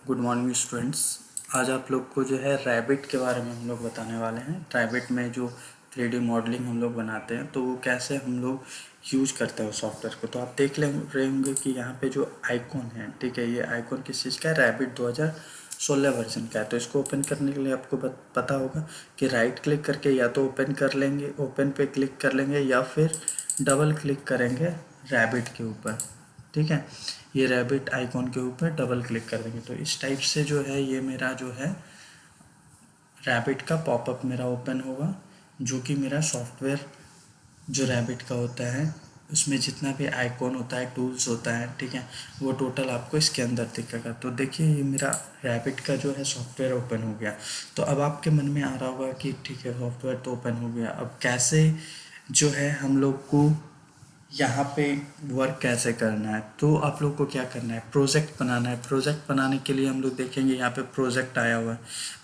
Good morning students. आज आप लोग को जो है रैबिट के बारे में हम लोग बताने वाले हैं। रैबिट में जो 3D मॉडलिंग हम लोग बनाते हैं तो वो कैसे हम लोग यूज करते हैं उस सॉफ्टवेयर को। तो आप देख ले रहे होंगे कि यहाँ पे जो आइकॉन है, ठीक है, ये आइकॉन किस चीज़ का है, रैबिट 2016 वर्जन का है। तो इसको ओपन करने के लिए आपको पता होगा कि राइट क्लिक करके या तो ओपन कर लेंगे, ओपन पे क्लिक कर लेंगे, या फिर डबल क्लिक करेंगे रैबिट के ऊपर। ठीक है, ये रैबिट आइकॉन के ऊपर डबल क्लिक कर देंगे तो इस टाइप से जो है ये मेरा जो है रैबिट का पॉपअप मेरा ओपन होगा, जो कि मेरा सॉफ्टवेयर जो रैबिट का होता है उसमें जितना भी आइकॉन होता है, टूल्स होता है, ठीक है, वो टोटल आपको इसके अंदर दिखेगा। तो देखिए ये मेरा रैबिट का जो है सॉफ्टवेयर ओपन हो गया। तो अब आपके मन में आ रहा होगा कि ठीक है, सॉफ्टवेयर तो ओपन हो गया, अब कैसे जो है हम लोग को यहाँ पे वर्क कैसे करना है। तो आप लोग को क्या करना है, प्रोजेक्ट बनाना है। प्रोजेक्ट बनाने के लिए हम लोग देखेंगे यहाँ पे प्रोजेक्ट आया हुआ है।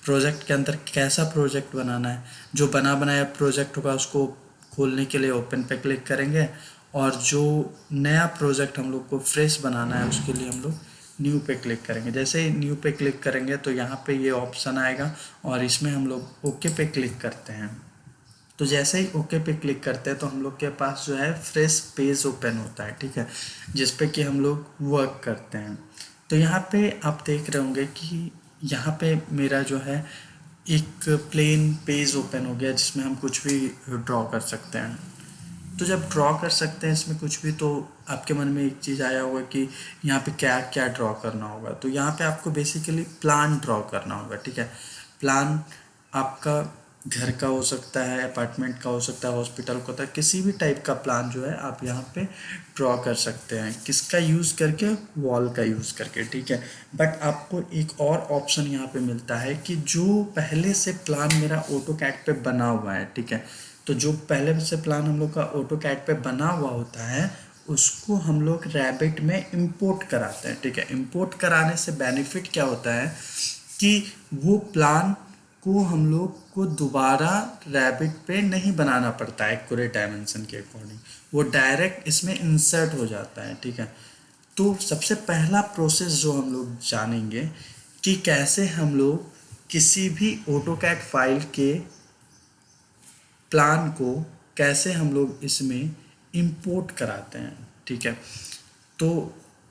प्रोजेक्ट के अंदर कैसा प्रोजेक्ट बनाना है, जो बना बनाया प्रोजेक्ट होगा उसको खोलने के लिए ओपन पे क्लिक करेंगे, और जो नया प्रोजेक्ट हम लोग को फ्रेश बनाना है उसके लिए हम लोग न्यू पे क्लिक करेंगे। जैसे ही न्यू पे क्लिक करेंगे तो यहाँ पे ये ऑप्शन आएगा और इसमें हम लोग ओके पे क्लिक करते हैं। तो जैसे ही ओके पे क्लिक करते हैं तो हम लोग के पास जो है फ्रेश पेज ओपन होता है, ठीक है, जिस पे कि हम लोग वर्क करते हैं। तो यहाँ पे आप देख रहे होंगे कि यहाँ पे मेरा जो है एक प्लेन पेज ओपन हो गया जिसमें हम कुछ भी ड्रॉ कर सकते हैं। तो जब ड्रॉ कर सकते हैं इसमें कुछ भी, तो आपके मन में एक चीज़ आया होगा कि यहाँ पे क्या क्या ड्रॉ करना होगा। तो यहाँ पे आपको बेसिकली प्लान ड्रॉ करना होगा, ठीक है। प्लान आपका घर का हो सकता है, अपार्टमेंट का हो सकता है, हॉस्पिटल का होता है, किसी भी टाइप का प्लान जो है आप यहाँ पे ड्रॉ कर सकते हैं। किसका यूज़ करके, वॉल का यूज़ करके, ठीक है। बट आपको एक और ऑप्शन यहाँ पे मिलता है कि जो पहले से प्लान मेरा ऑटो कैड पे बना हुआ है, ठीक है, तो जो पहले से प्लान हम लोग का ऑटो कैड पे बना हुआ होता है उसको हम लोग रैबिट में इंपोर्ट कराते हैं, ठीक है। इंपोर्ट कराने से बेनिफिट क्या होता है कि वो प्लान को हम लोग को दोबारा रैबिट पे नहीं बनाना पड़ता है एक्यूरेट डायमेंशन के अकॉर्डिंग, वो डायरेक्ट इसमें इंसर्ट हो जाता है, ठीक है। तो सबसे पहला प्रोसेस जो हम लोग जानेंगे कि कैसे हम लोग किसी भी ऑटोकैड फाइल के प्लान को कैसे हम लोग इसमें इंपोर्ट कराते हैं, ठीक है। तो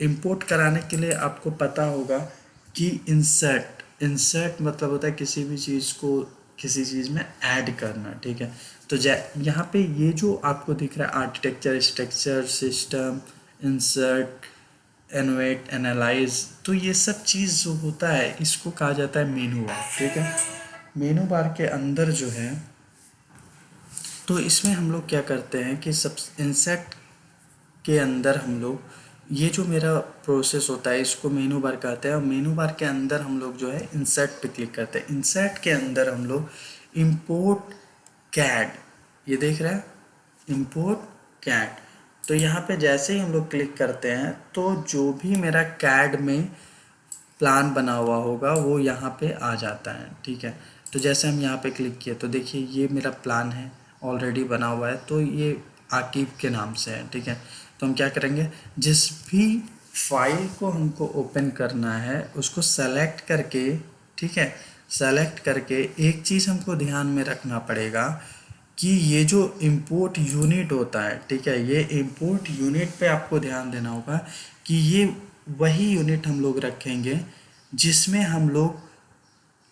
इंपोर्ट कराने के लिए आपको पता होगा कि इंसर्ट इंसर्ट मतलब होता है किसी भी चीज़ को किसी चीज़ में ऐड करना, ठीक है। तो यहाँ पे ये जो आपको दिख रहा है architecture, structure, system, insert, innovate, analyse, तो ये सब चीज़ जो होता है इसको कहा जाता है मेनू बार, ठीक है। मेनू बार के अंदर जो है, तो इसमें हम लोग क्या करते हैं कि सब इंसेक्ट के अंदर हम लोग ये जो मेरा प्रोसेस होता है इसको मेनू बार कहते हैं, और मेनू बार के अंदर हम लोग जो है इंसर्ट पे क्लिक करते हैं। इंसर्ट के अंदर हम लोग इंपोर्ट कैड, ये देख रहे हैं इंपोर्ट कैड, तो यहाँ पे जैसे ही हम लोग क्लिक करते हैं तो जो भी मेरा कैड में प्लान बना हुआ होगा वो यहाँ पे आ जाता है, ठीक है। तो जैसे हम यहाँ पे क्लिक किए तो देखिए ये मेरा प्लान है, ऑलरेडी बना हुआ है, तो ये आकिब के नाम से है, ठीक है। तो हम क्या करेंगे, जिस भी फाइल को हमको ओपन करना है उसको सेलेक्ट करके, ठीक है, सेलेक्ट करके एक चीज़ हमको ध्यान में रखना पड़ेगा कि ये जो इंपोर्ट यूनिट होता है, ठीक है, ये इंपोर्ट यूनिट पे आपको ध्यान देना होगा कि ये वही यूनिट हम लोग रखेंगे जिसमें हम लोग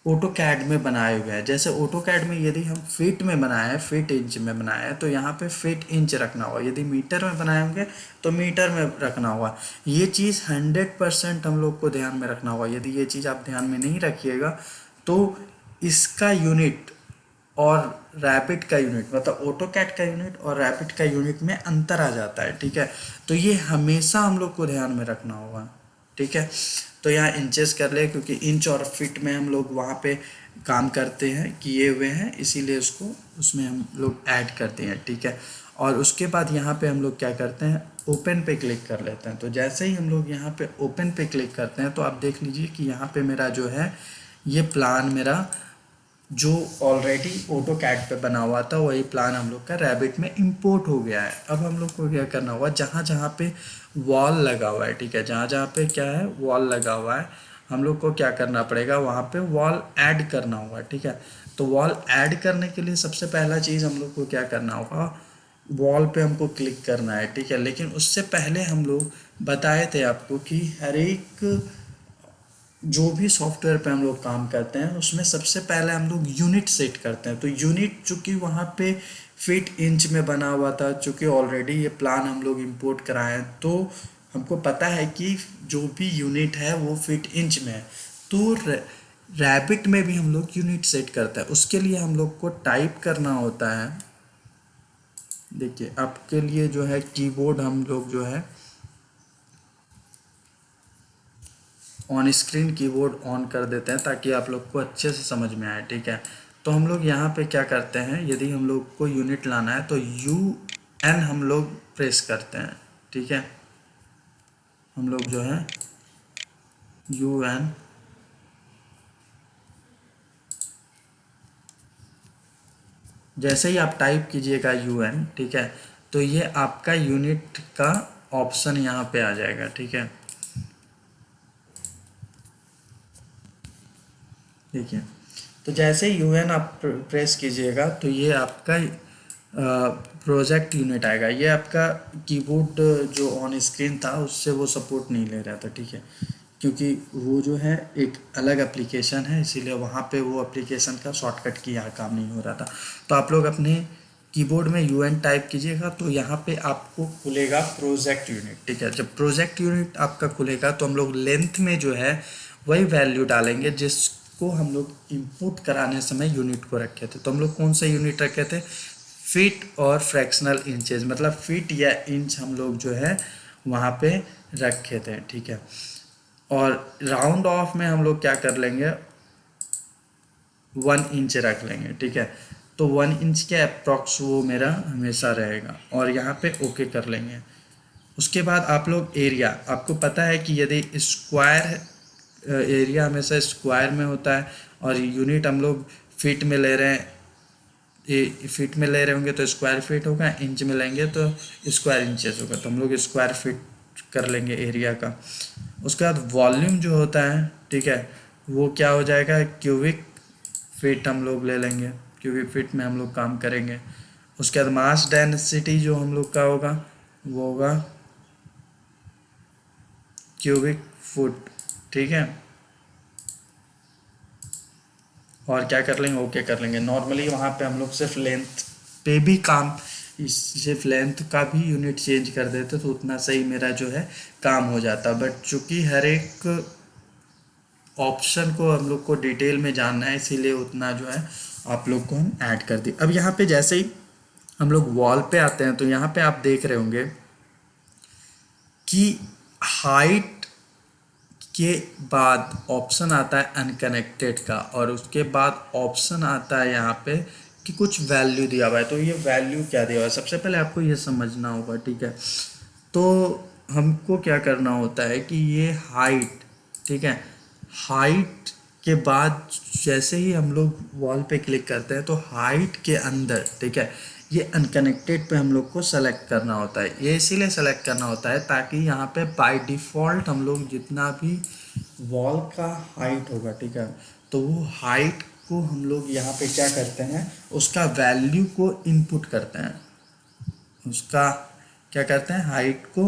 ऑटो कैड में बनाए हुए हैं। जैसे ऑटो कैड में यदि हम फीट में बनाए हैं, फीट इंच में बनाए हैं, तो यहाँ पे फीट इंच रखना होगा। यदि मीटर में बनाए होंगे तो मीटर में रखना होगा। ये चीज़ 100% हम लोग को ध्यान में रखना होगा। यदि ये चीज़ आप ध्यान में नहीं रखिएगा तो इसका यूनिट और रैपिड का यूनिट, मतलब ऑटो कैड का यूनिट और रैपिड का यूनिट में अंतर आ जाता है, ठीक है। तो ये हमेशा हम लोग को ध्यान में रखना होगा, ठीक है। तो यहाँ इंचेस कर ले, क्योंकि इंच और फिट में हम लोग वहाँ पे काम करते हैं किए हुए हैं, इसीलिए उसको उसमें हम लोग ऐड करते हैं, ठीक है। और उसके बाद यहाँ पे हम लोग क्या करते हैं, ओपन पे क्लिक कर लेते हैं। तो जैसे ही हम लोग यहाँ पे ओपन पे क्लिक करते हैं तो आप देख लीजिए कि यहाँ पे मेरा जो है ये प्लान मेरा जो ऑलरेडी ऑटो कैड पे बना हुआ था वही प्लान हम लोग का रैबिट में इंपोर्ट हो गया है। अब हम लोग को क्या करना होगा, जहाँ जहाँ पे वॉल लगा हुआ है, ठीक है, जहाँ जहाँ पे क्या है वॉल लगा हुआ है, हम लोग को क्या करना पड़ेगा, वहाँ पे वॉल ऐड करना होगा, ठीक है। तो वॉल ऐड करने के लिए सबसे पहला चीज़ हम लोग को क्या करना होगा, वॉल पे हमको क्लिक करना है, ठीक है। लेकिन उससे पहले हम लोग बताए थे आपको कि हर एक जो भी सॉफ्टवेयर पे हम लोग काम करते हैं उसमें सबसे पहले हम लोग यूनिट सेट करते हैं। तो यूनिट चूँकि वहाँ पे फीट इंच में बना हुआ था, चूँकि ऑलरेडी ये प्लान हम लोग इंपोर्ट कराए हैं, तो हमको पता है कि जो भी यूनिट है वो फीट इंच में है। तो रैबिट में भी हम लोग यूनिट सेट करते हैं। उसके लिए हम लोग को टाइप करना होता है, देखिए आपके लिए जो है कीबोर्ड हम लोग जो है ऑन स्क्रीन कीबोर्ड ऑन कर देते हैं ताकि आप लोग को अच्छे से समझ में आए, ठीक है। तो हम लोग यहाँ पे क्या करते हैं, यदि हम लोग को यूनिट लाना है तो UN हम लोग प्रेस करते हैं, ठीक है। हम लोग जो है UN, जैसे ही आप टाइप कीजिएगा UN, ठीक है, तो ये आपका यूनिट का ऑप्शन यहाँ पे आ जाएगा, ठीक है। देखिए, तो जैसे ही UN आप प्रेस कीजिएगा तो ये आपका प्रोजेक्ट यूनिट आएगा। ये आपका कीबोर्ड जो ऑन स्क्रीन था उससे वो सपोर्ट नहीं ले रहा था, ठीक है, क्योंकि वो जो है एक अलग एप्लीकेशन है, इसीलिए वहाँ पे वो एप्लीकेशन का शॉर्टकट की यहाँ काम नहीं हो रहा था। तो आप लोग अपने कीबोर्ड में UN टाइप कीजिएगा तो यहाँ पे आपको खुलेगा प्रोजेक्ट यूनिट, ठीक है। जब प्रोजेक्ट यूनिट आपका खुलेगा तो हम लोग लेंथ में जो है वही वैल्यू डालेंगे जिसको हम लोग इनपुट कराने समय यूनिट को रखे थे। तो हम लोग कौन सा यूनिट रखे थे, फीट और फ्रैक्शनल इंचेस, मतलब फीट या इंच हम लोग जो है वहाँ पे रखे थे, ठीक है। और राउंड ऑफ में हम लोग क्या कर लेंगे, 1 इंच रख लेंगे, ठीक है। तो 1 इंच के अप्रॉक्स वो मेरा हमेशा रहेगा और यहाँ पे ओके कर लेंगे। उसके बाद आप लोग एरिया, आपको पता है कि यदि स्क्वायर एरिया हमेशा स्क्वायर में होता है और यूनिट हम लोग फीट में ले रहे हैं, फीट में ले रहे होंगे तो स्क्वायर फीट होगा, इंच में लेंगे तो स्क्वायर इंचेस होगा। तो हम लोग स्क्वायर फीट कर लेंगे एरिया का। उसके बाद वॉल्यूम जो होता है, ठीक है, वो क्या हो जाएगा, क्यूबिक फीट हम लोग ले लेंगे, क्यूबिक फीट में हम लोग काम करेंगे। उसके बाद मास डेंसिटी जो हम लोग का होगा वो होगा क्यूबिक फुट, ठीक है। और क्या कर लेंगे, ओके कर लेंगे। नॉर्मली वहाँ पे हम लोग सिर्फ लेंथ पे भी काम, सिर्फ लेंथ का भी यूनिट चेंज कर देते तो उतना सही मेरा जो है काम हो जाता। बट चूंकि हर एक ऑप्शन को हम लोग को डिटेल में जानना है, इसीलिए उतना जो है आप लोग को हम ऐड कर दिए। अब यहाँ पे जैसे ही हम लोग वॉल पे आते हैं तो यहाँ पे आप देख रहे होंगे कि हाइट के बाद ऑप्शन आता है अनकनेक्टेड का और उसके बाद ऑप्शन आता है यहाँ पे कि कुछ वैल्यू दिया हुआ है। तो ये वैल्यू क्या दिया हुआ है, सबसे पहले आपको ये समझना होगा, ठीक है। तो हमको क्या करना होता है कि ये हाइट, ठीक है, हाइट के बाद जैसे ही हम लोग वॉल पे क्लिक करते हैं तो हाइट के अंदर, ठीक है, ये अनकनेक्टेड पे हम लोग को सेलेक्ट करना होता है। ये इसीलिए सेलेक्ट करना होता है ताकि यहाँ पे बाय डिफ़ॉल्ट हम लोग जितना भी वॉल का हाइट होगा, ठीक है, तो वो हाइट को हम लोग यहाँ पे क्या करते हैं, उसका वैल्यू को इनपुट करते हैं। उसका क्या करते हैं, हाइट को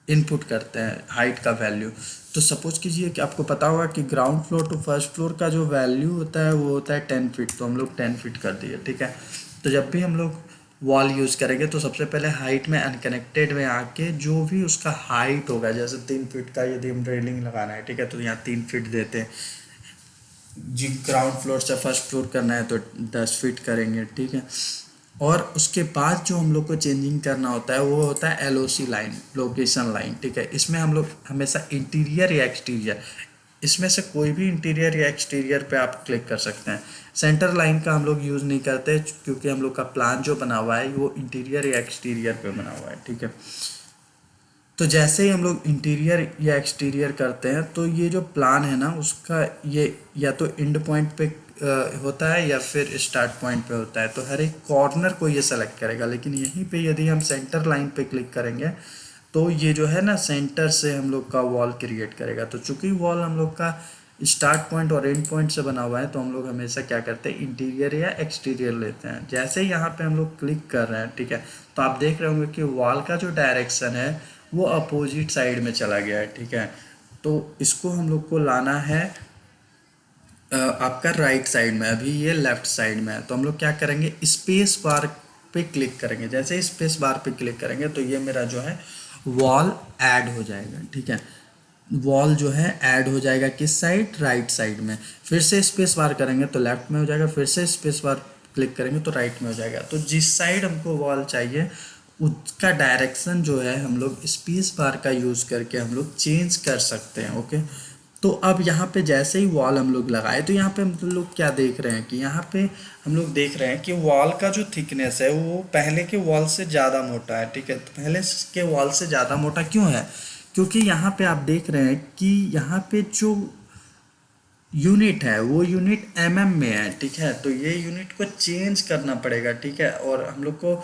इनपुट करते हैं, हाइट का वैल्यू। तो सपोज कीजिए कि आपको पता होगा कि ground floor to first floor का जो वैल्यू होता है वो होता है 10 फीट, तो हम लोग 10 फीट कर दिए, ठीक है। तो जब भी हम लोग वॉल यूज़ करेंगे तो सबसे पहले हाइट में अनकनेक्टेड में आके जो भी उसका हाइट होगा, जैसे 3 फीट का यदि हम रेलिंग लगाना है, ठीक है, तो यहाँ 3 फीट देते हैं। जी ग्राउंड फ्लोर से फर्स्ट फ्लोर करना है तो 10 फीट करेंगे, ठीक है। और उसके बाद जो हम लोग को चेंजिंग करना होता है वो होता है LOC लाइन, लोकेशन लाइन, ठीक है। इसमें हम लोग हमेशा इंटीरियर या एक्सटीरियर, इसमें से कोई भी इंटीरियर या एक्सटीरियर पे आप क्लिक कर सकते हैं। सेंटर लाइन का हम लोग यूज़ नहीं करते क्योंकि हम लोग का प्लान जो बना हुआ है वो इंटीरियर या एक्सटीरियर पे बना हुआ है, ठीक है। तो जैसे ही हम लोग इंटीरियर या एक्सटीरियर करते हैं तो ये जो प्लान है ना उसका ये या तो एंड पॉइंट पे होता है या फिर स्टार्ट पॉइंट पे होता है, तो हर एक कॉर्नर को ये सेलेक्ट करेगा। लेकिन यहीं पे यदि हम सेंटर लाइन पे क्लिक करेंगे तो ये जो है ना सेंटर से हम लोग का वॉल क्रिएट करेगा। तो चूंकि वॉल हम लोग का स्टार्ट पॉइंट और एंड पॉइंट से बना हुआ है, तो हम लोग हमेशा क्या करते हैं, इंटीरियर या एक्सटीरियर लेते हैं। जैसे ही यहाँ पे हम लोग क्लिक कर रहे हैं, ठीक है, तो आप देख रहे होंगे कि वॉल का जो डायरेक्शन है वो अपोजिट साइड में चला गया है, ठीक है। तो इसको हम लोग को लाना है आपका राइट साइड में। अभी ये लेफ्ट साइड में है, तो हम लोग क्या करेंगे, स्पेस बार पे क्लिक करेंगे। जैसे स्पेस बार पे क्लिक करेंगे तो ये मेरा जो है वॉल ऐड हो जाएगा, ठीक है। वॉल जो है ऐड हो जाएगा किस साइड, राइट साइड में। फिर से स्पेस बार करेंगे तो लेफ्ट में हो जाएगा, फिर से स्पेस बार क्लिक करेंगे तो राइट में हो जाएगा। तो जिस साइड हमको वॉल चाहिए उसका डायरेक्शन जो है हम लोग स्पेस बार का यूज़ करके हम लोग चेंज कर सकते हैं, ओके। तो अब यहाँ पे जैसे ही वॉल हम लोग लगाए, तो यहाँ पे हम लोग क्या देख रहे हैं कि यहाँ पे हम लोग देख रहे हैं कि वॉल का जो थिकनेस है वो पहले के वॉल से ज़्यादा मोटा है, ठीक है। तो पहले के वॉल से ज़्यादा मोटा क्यों है, क्योंकि यहाँ पे आप देख रहे हैं कि यहाँ पे जो यूनिट है वो यूनिट में है, ठीक है। तो ये यूनिट को चेंज करना पड़ेगा, ठीक है। और हम लोग को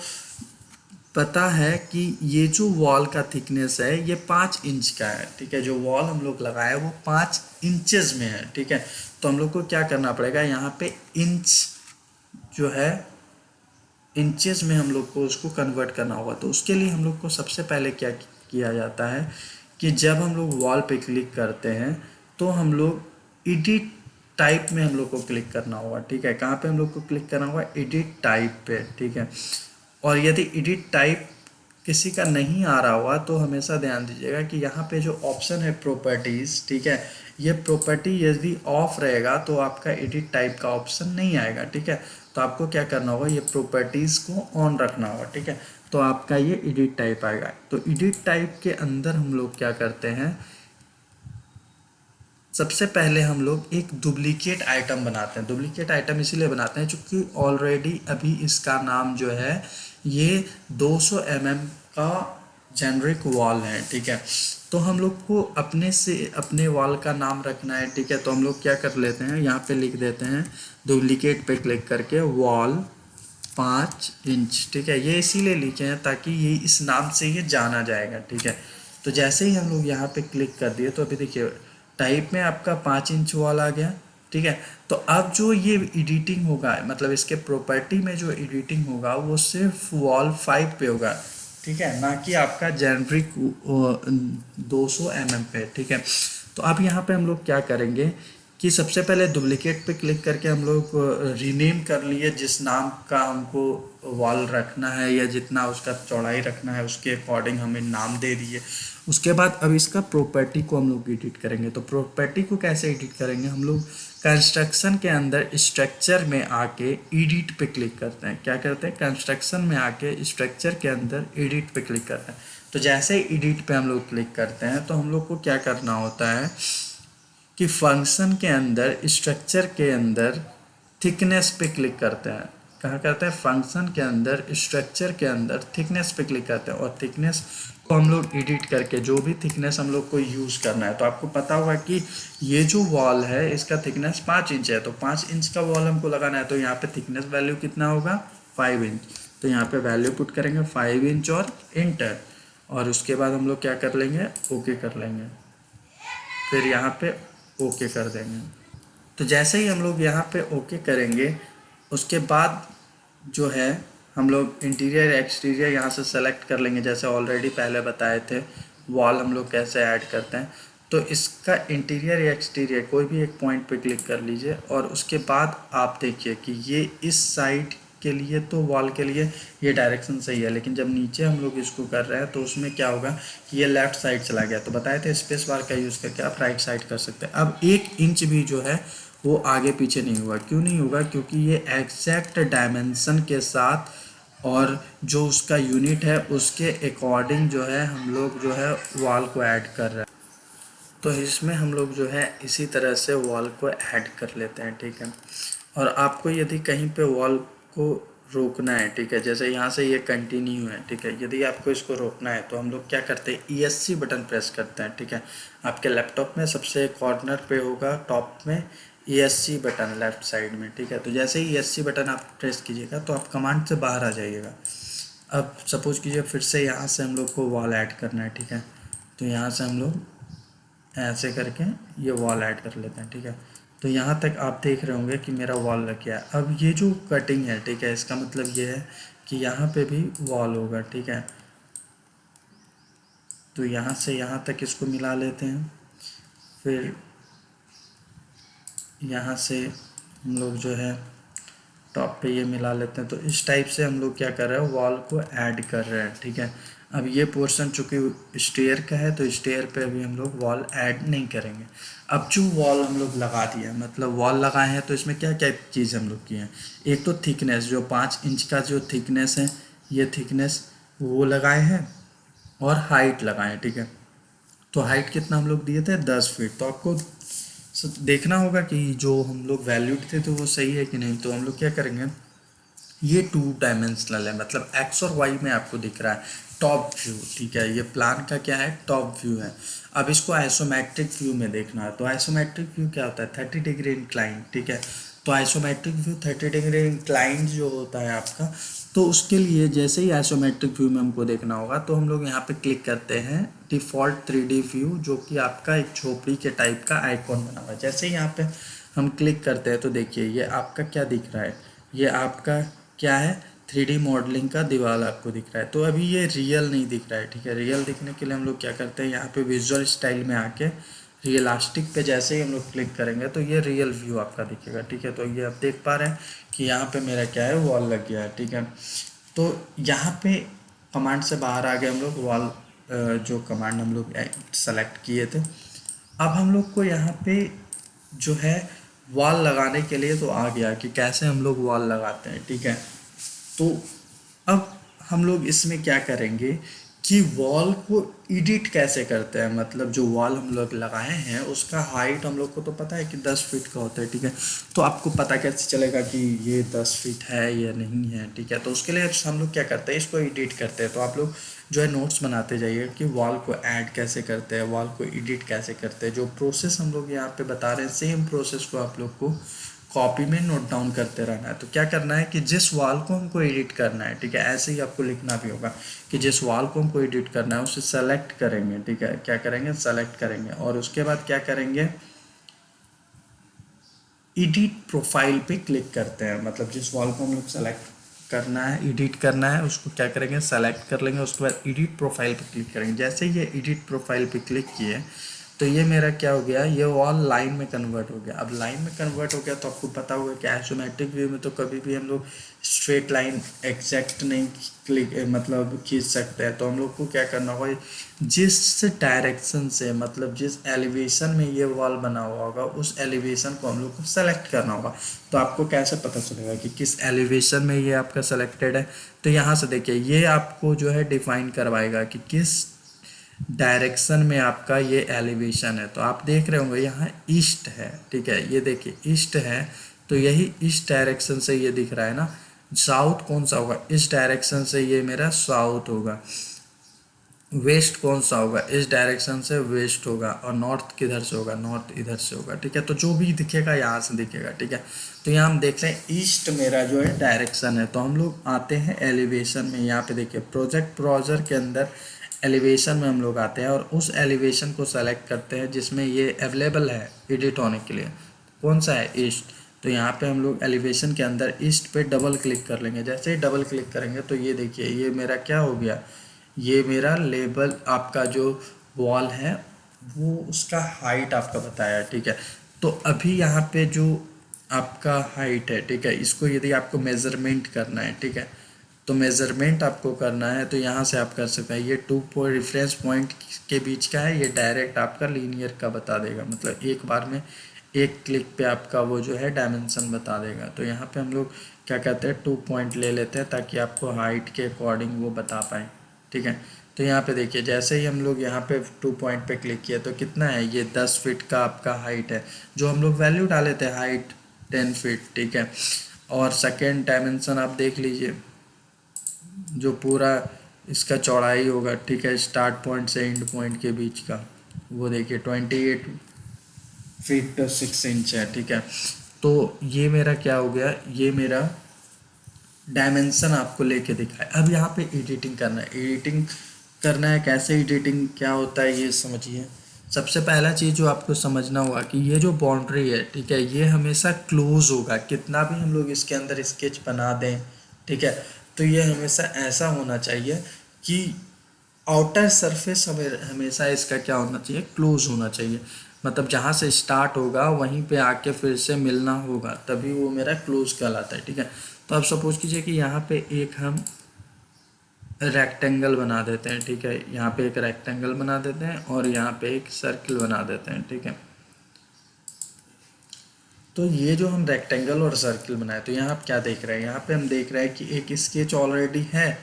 पता है कि ये जो वॉल का थिकनेस है ये 5 इंच का है, ठीक है। जो वॉल हम लोग लगाए वो 5 इंचेस में है, ठीक है। तो हम लोग को क्या करना पड़ेगा, यहाँ पे इंच जो है इंचेस में हम लोग को उसको कन्वर्ट करना होगा। तो उसके लिए हम लोग को सबसे पहले क्या किया जाता है कि जब हम लोग वॉल पे क्लिक करते हैं तो हम लोग एडिट टाइप में हम लोग को क्लिक करना होगा, ठीक है। कहाँ पे हम लोग को क्लिक करना होगा, एडिट टाइप पे, ठीक है। और यदि एडिट टाइप किसी का नहीं आ रहा हुआ तो हमेशा ध्यान दीजिएगा कि यहाँ पे जो ऑप्शन है प्रॉपर्टीज़, ठीक है, ये प्रॉपर्टी यदि ऑफ रहेगा तो आपका एडिट टाइप का ऑप्शन नहीं आएगा, ठीक है। तो आपको क्या करना होगा, ये प्रॉपर्टीज़ को ऑन रखना होगा, ठीक है। तो आपका ये एडिट टाइप आएगा। तो एडिट टाइप के अंदर हम लोग क्या करते हैं, सबसे पहले हम लोग एक डुप्लीकेट आइटम बनाते हैं। डुप्लीकेट आइटम इसीलिए बनाते हैं क्योंकि ऑलरेडी अभी इसका नाम जो है ये 200 का जेनरिक वॉल है, ठीक है। तो हम लोग को अपने से अपने वॉल का नाम रखना है, ठीक है। तो हम लोग क्या कर लेते हैं, यहाँ पे लिख देते हैं डुप्लीकेट पे क्लिक करके वॉल 5 इंच, ठीक है। ये इसीलिए लिखे हैं ताकि ये इस नाम से ये जाना जाएगा, ठीक है। तो जैसे ही हम लोग यहाँ पे क्लिक कर दिए तो अभी देखिए टाइप में आपका 5 इंच वॉल आ गया, ठीक है। तो अब जो ये एडिटिंग होगा, मतलब इसके प्रॉपर्टी में जो एडिटिंग होगा वो सिर्फ वॉल 5 पे होगा, ठीक है, ना कि आपका जेनरिक 200 पे, ठीक है। तो अब यहाँ पे हम लोग क्या करेंगे कि सबसे पहले डुप्लीकेट पे क्लिक करके हम लोग रीनेम कर लिए, जिस नाम का हमको वॉल रखना है या जितना उसका चौड़ाई रखना है उसके अकॉर्डिंग हमें नाम दे दिए। उसके बाद अब इसका प्रॉपर्टी को हम लोग एडिट करेंगे। तो प्रॉपर्टी को कैसे एडिट करेंगे, हम लोग कंस्ट्रक्शन के अंदर स्ट्रक्चर में आके एडिट पे क्लिक करते हैं। क्या करते हैं, कंस्ट्रक्शन में आके स्ट्रक्चर के अंदर एडिट पे क्लिक करते हैं। तो जैसे ही एडिट पे हम लोग क्लिक करते हैं तो हम लोग को क्या करना होता है कि फंक्शन के अंदर स्ट्रक्चर के अंदर थिकनेस पे क्लिक करते हैं। कहाँ करते हैं, फंक्शन के अंदर स्ट्रक्चर के अंदर थिकनेस पे क्लिक करते हैं। और थिकनेस को हम लोग एडिट करके जो भी थिकनेस हम लोग को यूज़ करना है, तो आपको पता होगा कि ये जो वॉल है इसका थिकनेस 5 इंच है। तो 5 इंच का वॉल हमको लगाना है, तो यहाँ पे थिकनेस वैल्यू कितना होगा, 5 इंच। तो यहाँ पे वैल्यू पुट करेंगे 5 इंच और इंटर। और उसके बाद हम लोग क्या कर लेंगे, ओके कर लेंगे, फिर यहाँ पे ओके कर देंगे। तो जैसे ही हम लोग यहाँ पे ओके करेंगे उसके बाद जो है हम लोग इंटीरियर एक्सटीरियर यहाँ से सेलेक्ट कर लेंगे। जैसे ऑलरेडी पहले बताए थे वॉल हम लोग कैसे ऐड करते हैं। तो इसका इंटीरियर या एक्सटीरियर कोई भी एक पॉइंट पे क्लिक कर लीजिए और उसके बाद आप देखिए कि ये इस साइड के लिए तो वॉल के लिए ये डायरेक्शन सही है, लेकिन जब नीचे हम लोग इसको कर रहे हैं तो उसमें क्या होगा कि ये लेफ़्ट साइड चला गया। तो बताए थे स्पेस बार का यूज़ करके आप राइट साइड कर सकते हैं। अब 1 इंच भी जो है वो आगे पीछे नहीं हुआ। क्यों नहीं होगा, क्योंकि ये एग्जैक्ट डायमेंशन के साथ और जो उसका यूनिट है उसके अकॉर्डिंग जो है हम लोग जो है वॉल को ऐड कर रहे हैं। तो इसमें हम लोग जो है इसी तरह से वॉल को ऐड कर लेते हैं, ठीक है। और आपको यदि कहीं पे वॉल को रोकना है, ठीक है, जैसे यहाँ से ये कंटिन्यू है, ठीक है, यदि आपको इसको रोकना है तो हम लोग क्या करते हैं, ESC बटन प्रेस करते हैं, ठीक है। आपके लैपटॉप में सबसे कॉर्नर पे होगा टॉप में ESC बटन लेफ्ट साइड में, ठीक है। तो जैसे ही ESC बटन आप प्रेस कीजिएगा तो आप कमांड से बाहर आ जाइएगा। अब सपोज कीजिए फिर से यहाँ से हम लोग को वॉल ऐड करना है, ठीक है। तो यहाँ से हम लोग ऐसे करके ये वॉल ऐड कर लेते हैं, ठीक है। तो यहाँ तक आप देख रहे होंगे कि मेरा वॉल लग गया। अब ये जो कटिंग है, ठीक है, इसका मतलब ये है कि यहाँ पे भी वॉल होगा, ठीक है। तो यहाँ से यहाँ तक इसको मिला लेते हैं, फिर यहाँ से हम लोग जो है टॉप पे ये मिला लेते हैं। तो इस टाइप से हम लोग क्या कर रहे हैं, वॉल को ऐड कर रहे हैं, ठीक है। अब ये पोर्शन चूँकि स्टेयर का है तो स्टेयर पे अभी हम लोग वॉल ऐड नहीं करेंगे। अब जो वॉल हम लोग लगा दिया, मतलब वॉल लगाए हैं, तो इसमें क्या क्या चीज़ हम लोग किए हैं। एक तो थिकनेस, जो 5 इंच का जो थिकनेस है, ये थिकनेस वो लगाए हैं, और हाइट लगाए हैं, ठीक है। तो हाइट कितना हम लोग दिए थे, 10 फीट। तो आपको देखना होगा कि जो हम लोग वैल्यूड थे तो वो सही है कि नहीं। तो हम लोग क्या करेंगे, ये 2 डायमेंशनल है, मतलब एक्स और वाई में आपको दिख रहा है टॉप व्यू, ठीक है। ये प्लान का क्या है, टॉप व्यू है। अब इसको आइसोमेट्रिक व्यू में देखना है। तो आइसोमेट्रिक व्यू क्या होता है, 30 डिग्री इंक्लाइन, ठीक है। तो आइसोमेट्रिक व्यू 30 डिग्री इंक्लाइन जो होता है आपका, तो उसके लिए जैसे ही आइसोमेट्रिक व्यू में हमको देखना होगा तो हम लोग यहाँ पे क्लिक करते हैं डिफ़ॉल्ट 3D व्यू, जो कि आपका एक झोपड़ी के टाइप का आइकॉन बना हुआ है। जैसे ही यहाँ पे हम क्लिक करते हैं तो देखिए ये आपका क्या दिख रहा है, ये आपका क्या है, 3D मॉडलिंग का दीवार आपको दिख रहा है। तो अभी ये रियल नहीं दिख रहा है, ठीक है। रियल दिखने के लिए हम लोग क्या करते हैं, यहाँ पे विजुअल स्टाइल में आके रियलास्टिक पे जैसे ही हम लोग क्लिक करेंगे तो ये रियल व्यू आपका दिखेगा, ठीक है। तो ये आप देख पा रहे हैं कि यहाँ पे मेरा क्या है, वॉल लग गया है, ठीक है। तो यहाँ पे कमांड से बाहर आ गए हम लोग, वॉल जो कमांड हम लोग सेलेक्ट किए थे। अब हम लोग को यहाँ पे जो है वॉल लगाने के लिए तो आ गया कि कैसे हम लोग वॉल लगाते हैं, ठीक है। तो अब हम लोग इसमें क्या करेंगे कि वॉल को एडिट कैसे करते हैं, मतलब जो वॉल हम लोग लगाए हैं उसका हाइट हम लोग को तो पता है कि 10 फीट का होता है, ठीक है। तो आपको पता कैसे चलेगा कि ये 10 फीट है या नहीं है, ठीक है। तो उसके लिए हम लोग क्या करते हैं, इसको एडिट करते हैं। तो आप लोग जो है नोट्स बनाते जाइए कि वॉल को ऐड कैसे करते हैं, वॉल को एडिट कैसे करते हैं। जो प्रोसेस हम लोग यहाँ पे बता रहे हैं, सेम प्रोसेस को आप लोग को कॉपी में नोट डाउन करते रहना है। तो क्या करना है कि जिस वॉल को हमको एडिट करना है, ठीक है, ऐसे ही आपको लिखना भी होगा कि जिस वॉल को हमको एडिट करना है उसे सेलेक्ट करेंगे, ठीक है। क्या करेंगे, सेलेक्ट करेंगे, और उसके बाद क्या करेंगे, एडिट प्रोफाइल पे क्लिक करते हैं। मतलब जिस वॉल को हम लोग सेलेक्ट करना है, एडिट करना है, उसको क्या करेंगे, सेलेक्ट कर लेंगे। उसके बाद एडिट प्रोफाइल पे क्लिक करेंगे। जैसे ही ये एडिट प्रोफाइल पे क्लिक किए तो ये मेरा क्या हो गया, ये वॉल लाइन में कन्वर्ट हो गया। अब लाइन में कन्वर्ट हो गया तो आपको पता होगा कि आइसोमेट्रिक व्यू में तो कभी भी हम लोग स्ट्रेट लाइन एग्जैक्ट नहीं क्लिक मतलब खींच सकते हैं। तो हम लोग को क्या करना होगा, जिस डायरेक्शन से, मतलब जिस एलिवेशन में ये वॉल बना हुआ होगा उस एलिवेशन को हम लोग को सेलेक्ट करना होगा। तो आपको कैसे पता चलेगा कि किस एलिवेशन में ये आपका सेलेक्टेड है। तो यहाँ से देखिए ये आपको जो है डिफाइन करवाएगा कि किस डायरेक्शन में आपका ये एलिवेशन है। तो आप देख रहे होंगे यहाँ ईस्ट है, ठीक है। ये देखिए ईस्ट है, तो यही ईस्ट डायरेक्शन से ये दिख रहा है ना। साउथ कौन सा होगा, इस डायरेक्शन से ये मेरा साउथ होगा। वेस्ट कौन सा होगा, इस डायरेक्शन से वेस्ट होगा। और नॉर्थ किधर से होगा, नॉर्थ इधर से होगा, ठीक है। तो जो भी दिखेगा यहाँ से दिखेगा, ठीक है। तो यहाँ हम देख रहे हैं ईस्ट मेरा जो है डायरेक्शन है। तो हम लोग आते हैं एलिवेशन में। यहाँ पे देखिए प्रोजेक्ट ब्राउज़र के अंदर एलिवेशन में हम लोग आते हैं और उस एलिवेशन को सेलेक्ट करते हैं जिसमें ये अवेलेबल है एडिट होने के लिए। कौन सा है, ईस्ट। तो यहाँ पे हम लोग एलिवेशन के अंदर ईस्ट पे डबल क्लिक कर लेंगे। जैसे ही डबल क्लिक करेंगे तो ये देखिए ये मेरा क्या हो गया, ये मेरा लेबल आपका जो वॉल है वो उसका हाइट आपका बताया, ठीक है। तो अभी यहाँ पे जो आपका हाइट है, ठीक है, इसको यदि आपको मेज़रमेंट करना है, ठीक है, तो मेज़रमेंट आपको करना है तो यहाँ से आप कर सकते हैं। ये 2 रेफरेंस पॉइंट के बीच का है, ये डायरेक्ट आपका लीनियर का बता देगा, मतलब एक बार में एक क्लिक पे आपका वो जो है डायमेंशन बता देगा। तो यहाँ पे हम लोग क्या कहते हैं, 2 पॉइंट ले लेते हैं ताकि आपको हाइट के अकॉर्डिंग वो बता पाए, ठीक है। तो यहाँ पे देखिए जैसे ही हम लोग यहाँ पे 2 पॉइंट पे क्लिक किया तो कितना है, ये 10 फीट का आपका हाइट है। जो हम लोग वैल्यू डाले थे हाइट 10 फीट, ठीक है। और सेकेंड डायमेंशन आप देख लीजिए, जो पूरा इसका चौड़ाई होगा, ठीक है, स्टार्ट पॉइंट से एंड पॉइंट के बीच का, वो देखिए 28 फीट 6 इंच है, ठीक है। तो ये मेरा क्या हो गया, ये मेरा डायमेंशन आपको लेके दिखाए। अब यहाँ पे एडिटिंग करना है, एडिटिंग करना है, कैसे एडिटिंग क्या होता है ये समझिए। सबसे पहला चीज़ जो आपको समझना होगा कि ये जो बाउंड्री है, ठीक है, ये हमेशा क्लोज होगा, कितना भी हम लोग इसके अंदर स्केच बना दें, ठीक है, तो ये हमेशा ऐसा होना चाहिए कि आउटर सरफेस हमेशा इसका क्या होना चाहिए, क्लोज होना चाहिए। मतलब जहाँ से स्टार्ट होगा वहीं पे आके फिर से मिलना होगा, तभी वो मेरा क्लोज कहलाता है, ठीक है। तो अब सपोज कीजिए कि यहाँ पे एक हम रेक्टेंगल बना देते हैं, ठीक है, यहाँ पे एक रेक्टेंगल बना देते हैं और यहाँ पे एक सर्किल बना देते हैं, ठीक है। तो ये जो हम रेक्टेंगल और सर्किल बनाए, तो यहाँ आप क्या देख रहे हैं, यहाँ पे हम देख रहे हैं कि एक स्केच ऑलरेडी है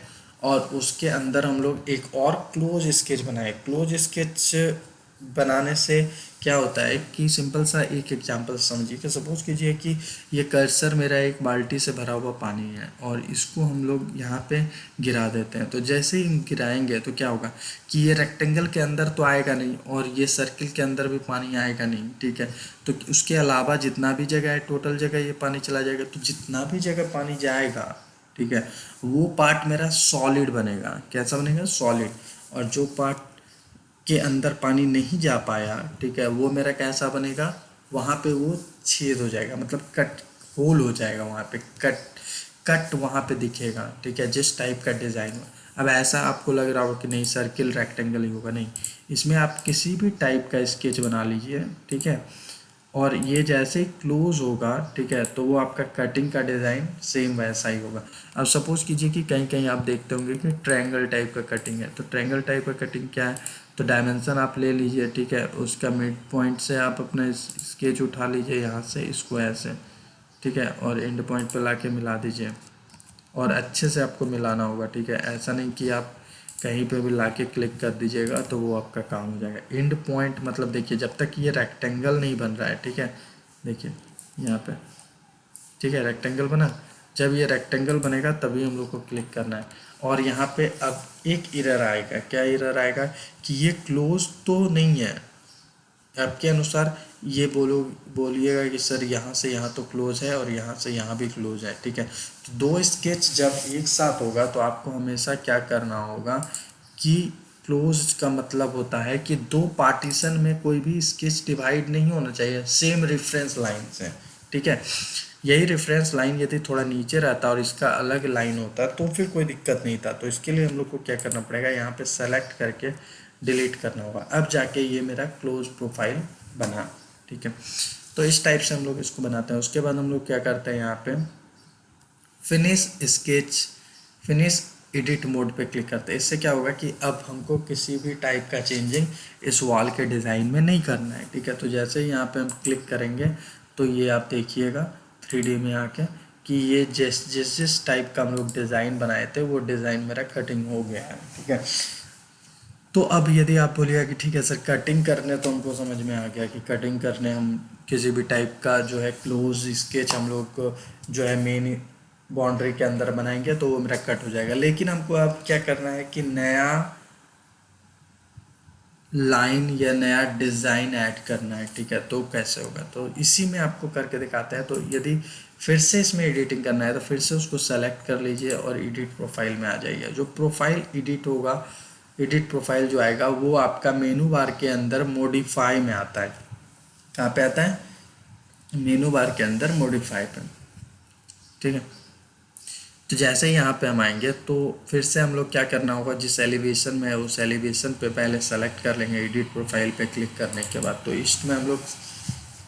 और उसके अंदर हम लोग एक और क्लोज स्केच बनाए। क्लोज स्केच बनाने से क्या होता है कि सिंपल सा एक एग्जांपल समझिए कि सपोज कीजिए कि ये कर्सर मेरा एक बाल्टी से भरा हुआ पानी है और इसको हम लोग यहाँ पे गिरा देते हैं। तो जैसे ही गिराएंगे तो क्या होगा कि ये रेक्टेंगल के अंदर तो आएगा नहीं और ये सर्किल के अंदर भी पानी आएगा नहीं, ठीक है। तो उसके अलावा जितना भी जगह है, टोटल जगह ये पानी चला जाएगा। तो जितना भी जगह पानी जाएगा, ठीक है, वो पार्ट मेरा सॉलिड बनेगा। कैसा बनेगा, सॉलिड। और जो पार्ट के अंदर पानी नहीं जा पाया, ठीक है, वो मेरा कैसा बनेगा, वहाँ पे वो छेद हो जाएगा, मतलब कट होल हो जाएगा, वहाँ पे कट कट वहाँ पे दिखेगा, ठीक है, जिस टाइप का डिज़ाइन हो। अब ऐसा आपको लग रहा होगा कि नहीं सर्किल रेक्टेंगल ही होगा, नहीं, इसमें आप किसी भी टाइप का स्केच बना लीजिए, ठीक है। और ये जैसे ही क्लोज होगा, ठीक है, तो वो आपका कटिंग का डिज़ाइन सेम वैसा ही होगा। अब सपोज कीजिए कि कहीं कहीं आप देखते होंगे कि ट्रायंगल टाइप का कटिंग है। तो ट्रायंगल टाइप का कटिंग क्या है, तो डायमेंशन आप ले लीजिए, ठीक है, उसका मिड पॉइंट से आप अपना स्केच उठा लीजिए यहाँ से, इसको ऐसे, ठीक है, और एंड पॉइंट पर ला के मिला दीजिए और अच्छे से आपको मिलाना होगा, ठीक है। ऐसा नहीं कि आप कहीं पे भी लाके क्लिक कर दीजिएगा तो वो आपका काम हो जाएगा। एंड पॉइंट मतलब देखिए जब तक ये रेक्टेंगल नहीं बन रहा है, ठीक है, देखिए यहाँ पे, ठीक है, रेक्टेंगल बना। जब ये रेक्टेंगल बनेगा तभी हम लोग को क्लिक करना है। और यहाँ पे अब एक एरर आएगा, क्या एरर आएगा कि ये क्लोज तो नहीं है। आपके अनुसार ये बोलिएगा कि सर यहाँ से यहाँ तो क्लोज है और यहाँ से यहाँ भी क्लोज है, ठीक है। तो दो स्केच जब एक साथ होगा तो आपको हमेशा क्या करना होगा कि क्लोज का मतलब होता है कि दो पार्टीशन में कोई भी स्केच डिवाइड नहीं होना चाहिए सेम रेफरेंस लाइन से, ठीक है। यही रेफरेंस लाइन यदि थोड़ा नीचे रहता और इसका अलग लाइन होता तो फिर कोई दिक्कत नहीं था। तो इसके लिए हम लोग को क्या करना पड़ेगा, यहाँ पे सेलेक्ट करके डिलीट करना होगा। अब जाके ये मेरा क्लोज प्रोफाइल बना, ठीक है। तो इस टाइप से हम लोग इसको बनाते हैं। उसके बाद हम लोग क्या करते हैं, यहाँ पे finish sketch, finish edit mode पे क्लिक करते हैं। इससे क्या होगा कि अब हमको किसी भी टाइप का चेंजिंग इस वॉल के डिज़ाइन में नहीं करना है, ठीक है। तो जैसे ही यहाँ पे हम क्लिक करेंगे तो ये आप देखिएगा 3D में आके कि ये जिस टाइप का हम लोग डिज़ाइन बनाए थे वो डिज़ाइन मेरा कटिंग हो गया है, ठीक है। तो अब यदि आप बोलिएगा कि ठीक है सर कटिंग करने, तो हमको समझ में आ गया कि कटिंग करने हम किसी भी टाइप का जो है क्लोज स्केच हम लोग जो है मेन बाउंड्री के अंदर बनाएंगे तो वो मेरा कट हो जाएगा। लेकिन हमको अब क्या करना है कि नया लाइन या नया डिज़ाइन ऐड करना है, ठीक है। तो कैसे होगा, तो इसी में आपको करके दिखाते हैं। तो यदि फिर से इसमें एडिटिंग करना है तो फिर से उसको सेलेक्ट कर लीजिए और एडिट प्रोफाइल में आ जाइए। जो प्रोफाइल एडिट होगा, एडिट प्रोफाइल जो आएगा वो आपका मेनू बार के अंदर मॉडिफाई में आता है। कहाँ पे आता है, मेनू बार के अंदर मॉडिफाई पे, ठीक है। तो जैसे ही यहाँ पे हम आएंगे तो फिर से हम लोग क्या करना होगा, जिस एलिवेशन में है उस एलिवेशन पे पहले सेलेक्ट कर लेंगे एडिट प्रोफाइल पे क्लिक करने के बाद। तो ईस्ट में हम लोग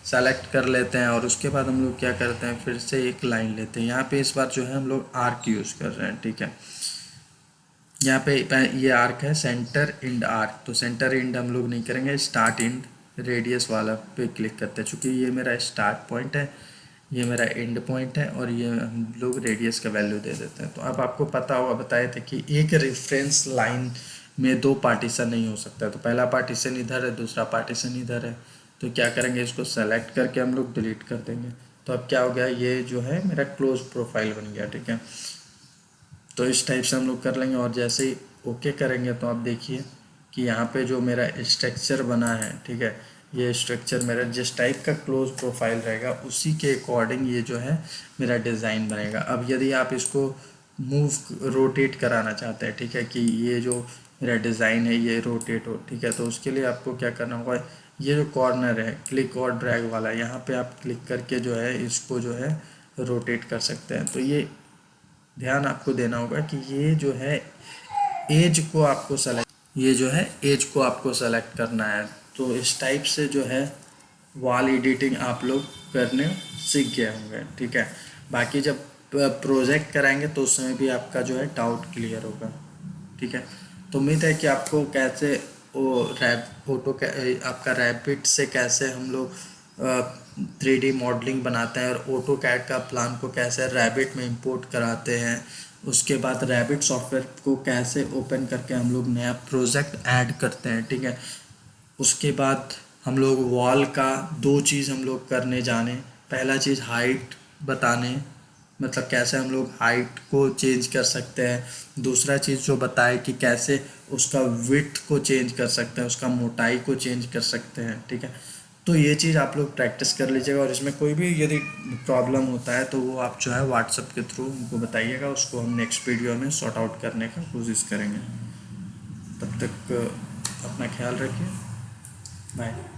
सेलेक्ट कर लेते हैं और उसके बाद हम लोग क्या करते हैं, फिर से एक लाइन लेते हैं। यहाँ पे इस बार जो है हम लोग आर्क यूज़ कर रहे हैं, ठीक है। यहाँ पे ये आर्क है सेंटर इंड आर्क, तो सेंटर इंड हम लोग नहीं करेंगे, स्टार्ट इंड रेडियस वाला पे क्लिक करते हैं। चूँकि ये मेरा स्टार्ट पॉइंट है, ये मेरा एंड पॉइंट है और ये हम लोग रेडियस का वैल्यू दे देते हैं। तो अब आपको पता होगा, बताए थे कि एक रेफरेंस लाइन में दो पार्टीशन नहीं हो सकता है। तो पहला पार्टीशन इधर है, दूसरा पार्टीशन इधर है। तो क्या करेंगे, इसको सेलेक्ट करके हम लोग डिलीट कर देंगे। तो अब क्या हो गया, ये जो है मेरा क्लोज प्रोफाइल बन गया, ठीक है। तो इस टाइप से हम लोग कर लेंगे और जैसे ही ओके करेंगे तो आप देखिए कि यहाँ पे जो मेरा स्ट्रक्चर बना है, ठीक है, ये स्ट्रक्चर मेरा जिस टाइप का क्लोज प्रोफाइल रहेगा उसी के अकॉर्डिंग ये जो है मेरा डिज़ाइन बनेगा। अब यदि आप इसको मूव रोटेट कराना चाहते हैं, ठीक है, कि ये जो मेरा डिज़ाइन है ये रोटेट हो, ठीक है, तो उसके लिए आपको क्या करना होगा, ये जो कॉर्नर है क्लिक और ड्रैग वाला, यहाँ पे आप क्लिक करके जो है इसको जो है रोटेट कर सकते हैं। तो ये ध्यान आपको देना होगा कि ये जो है एज को आपको सेलेक्ट, ये जो है एज को आपको सेलेक्ट करना है। तो इस टाइप से जो है वॉल एडिटिंग आप लोग करने सीख गए होंगे, ठीक है। बाकी जब प्रोजेक्ट कराएंगे तो उस समय भी आपका जो है डाउट क्लियर होगा, ठीक है। तो उम्मीद है कि आपको कैसे वो रैप ऑटो आपका रैपिड से कैसे हम लोग 3D मॉडलिंग बनाते हैं और ऑटो कैड का प्लान को कैसे रैबिट में इंपोर्ट कराते हैं, उसके बाद रैबिट सॉफ्टवेयर को कैसे ओपन करके हम लोग नया प्रोजेक्ट ऐड करते हैं, ठीक है। उसके बाद हम लोग वॉल का दो चीज़ हम लोग करने जाने, पहला चीज़ हाइट बताने, मतलब कैसे हम लोग हाइट को चेंज कर सकते हैं। दूसरा चीज़ जो बताए कि कैसे उसका विड्थ को चेंज कर सकते हैं, उसका मोटाई को चेंज कर सकते हैं, ठीक है। तो ये चीज़ आप लोग प्रैक्टिस कर लीजिएगा और इसमें कोई भी यदि प्रॉब्लम होता है तो वो आप जो है व्हाट्सएप के थ्रू हमको बताइएगा, उसको हम नेक्स्ट वीडियो में सॉर्ट आउट करने का कोशिश करेंगे। तब तक अपना ख्याल रखिए, बाय।